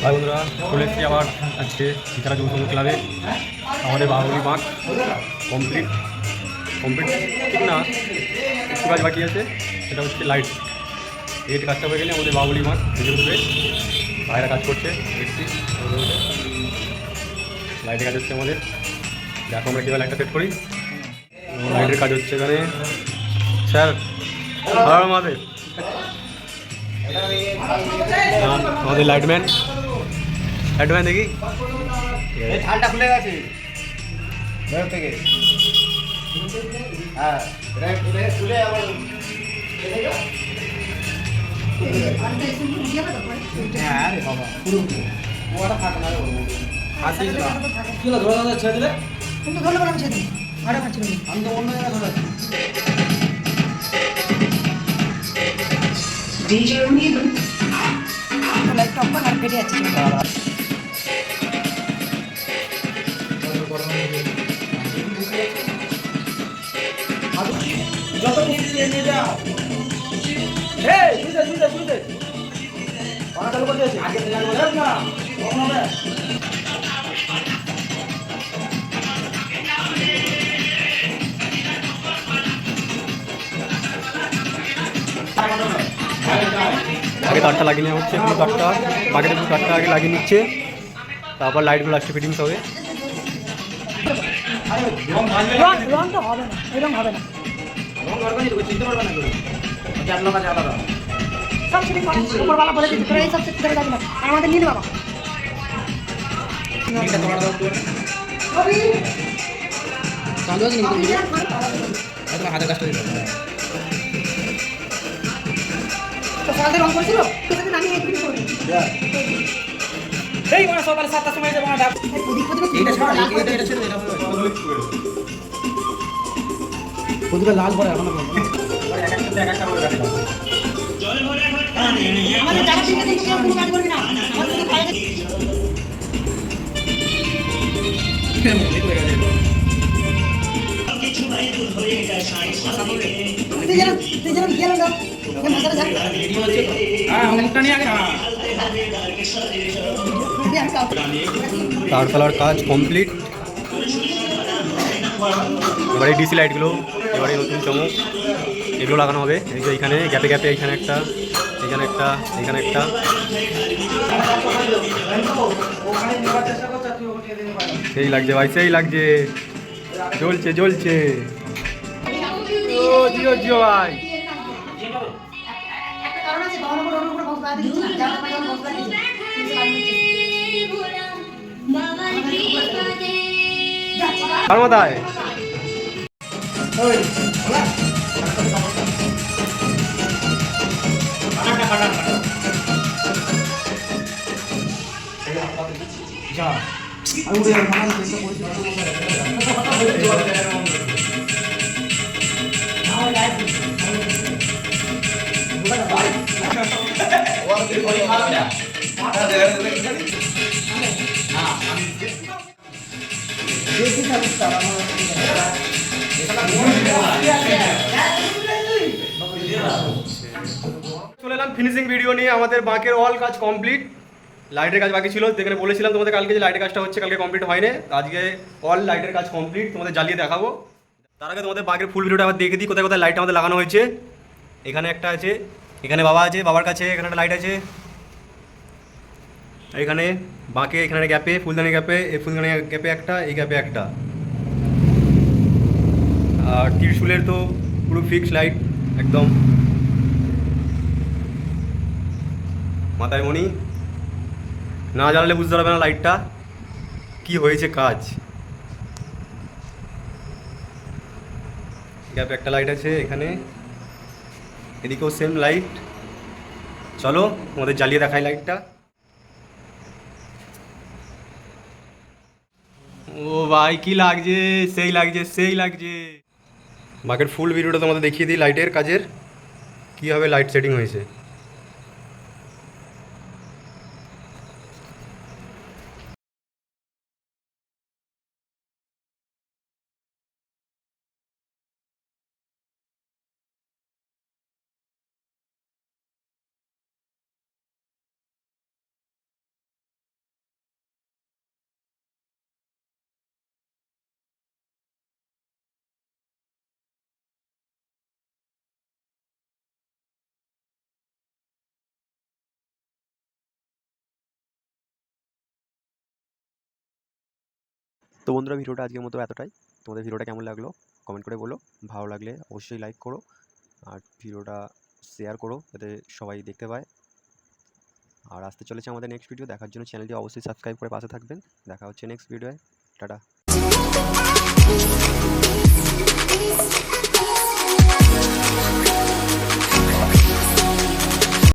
ভাই বন্ধুরা, চলে এসেছি আবার আজকে ইতারা যুব সংঘ ক্লাবে। আমাদের বাহুলি মাঠ কমপ্লিট কমপ্লিট ঠিক না, একটু কাজ বাকি আছে। সেটা হচ্ছে লাইট কাজটা হয়ে গেলে আমাদের বাহুলি মাঠ ভেজে উঠবে। ভাইরা কাজ করছে, দেখছি লাইটের কাজ হচ্ছে আমাদের। দেখো আমরা কীভাবে লাইটটা সেট করি। লাইটের কাজ হচ্ছে এখানে। স্যার ভালো আমাদের আমাদের লাইটম্যান দেখি ঠান্ডা খুলে গেছে ভেতর থেকে। হ্যাঁ খুলে আবার হ্যাঁ রে বাবা পুরো ওটা থাকে না। হাসি কি হলো, ধরে ধরে ছেড়ে দিলে? তুমি তো ধরলে বলে আমি ছেড়ে দিই। আরে পাচ্ছি না, আমি তো অন্য জায়গায় ধরে আছি। ডিজে উনিয়ে লাইট অফ করে আর বেরিয়ে যাচ্ছে। যত নিয়ে যাও। এই শুনতে ওরা চালু করতে আছে। আগে চালু করে না কখন হবে? আগে তারটা লাগিয়ে নেওয়া হচ্ছে, পুরো তারটা বাকিটা পুরো তারটা আগে লাগিয়ে নিচ্ছে, তারপর লাইটগুলো লাস্টে ফিটিংস হবে। রং তো হবে না, এরকম হবে না। রং অর্গানিক চিনতে পারবে না কেউ। চার লোক আছে আলাদা। সব সেটিং করা উপরওয়ালা বলে দিতে তোরা এই সব সেট করে যাবি না। আর আমাদের নিয়ে নে বাবা। এটা তোমার দাও তো। চালু আছে কিন্তু ভিডিও। একদম হাতের কাজটা দিতে হবে। তো সালতে রং করেছিল সেটাতে আমি এই ফিটিং করে দিই। এই মানে সকাল 7টার সময় যাবো না ডাক। এটা ছাড়া এটা ছেড়ে এটা হবে। ওদিকে লাল পড়ে এখন না। এক একটা করে রাখলাম। আমাদের জায়গা থেকে কিন্তু কেউ কোনো কাজ করবি না। আমাদের থেকে বাইরে তুই যেন গেলে দাও মাথাটা ঝাড়। হ্যাঁ অনেকটা নিয়ে আগে তার ফেলার কাজ কমপ্লিট। এবারে ডিসি লাইটগুলো, এবারে নতুন চমক, এগুলো লাগানো হবে। এই যে এইখানে গ্যাপে গ্যাপে এইখানে একটা, এখানে একটা, এখানে একটা। সেই লাগছে ভাই, সেই লাগছে, জ্বলছে জ্বলছে। ও জিও জিও ভাই। একটা কারণ আছে বাবা বড় বড় বক্স বাদ দিচ্ছি না যারা পারে বক্স বাদ দিচ্ছি আর মাথায় ওই যা আমি উড়ে যাবো না চেষ্টা করেছি। চলে এলাম ফিনিশিং ভিডিও নিয়ে। আমাদের বাঁকের অল কাজ কমপ্লিট, লাইটের কাজ বাকি ছিল। যেখানে বলেছিলাম তোমাদের কালকে যে লাইটের কাজটা হচ্ছে, কালকে কমপ্লিট হয়নি। আজকে অল লাইটের কাজ কমপ্লিট, তোমাদের জ্বালিয়ে দেখাবো। তার আগে তোমাদের বাঁকের ফুল ভিডিওটা আবার দেখে দিই কোথায় কোথায় লাইট আমাদের লাগানো হয়েছে। এখানে একটা আছে, এখানে বাবা আছে, বাবার কাছে এখানে একটা লাইট আছে। এখানে বাঁকে এখানে গ্যাপে, ফুলদানি গ্যাপে, এই ফুলদানি গ্যাপে একটা, এই গ্যাপে একটা। আর ত্রিশুলের তো পুরো ফিক্স লাইট একদম। মাথায় মণি না জ্বালালে বুঝতে পারবে না লাইটটা কি হয়েছে কাজ। গ্যাপে একটা লাইট আছে এখানে, এদিকেও সেম লাইট। চলো তোমাদের জ্বালিয়ে দেখাই লাইটটা। ও ভাই কি লাগছে, সেই লাগছে, সেই লাগছে। বাকের ফুল ভিডিওটা তোমাদের দেখিয়ে দিই লাইটের কাজের, কীভাবে লাইট সেটিং হয়েছে। তো বন্ধুরা, ভিডিওটা আজকের মতো এতটাই। তোমাদের ভিডিওটা কেমন লাগলো কমেন্ট করে বলো। ভালো লাগলে অবশ্যই লাইক করো, আর ভিডিওটা শেয়ার করো যাতে সবাই দেখতে পায়। আর আসতে চলেছে আমাদের নেক্সট ভিডিও, দেখার জন্য চ্যানেলটি অবশ্যই সাবস্ক্রাইব করে পাশে থাকবেন। দেখা হচ্ছে নেক্সট ভিডিওয়। টাটা।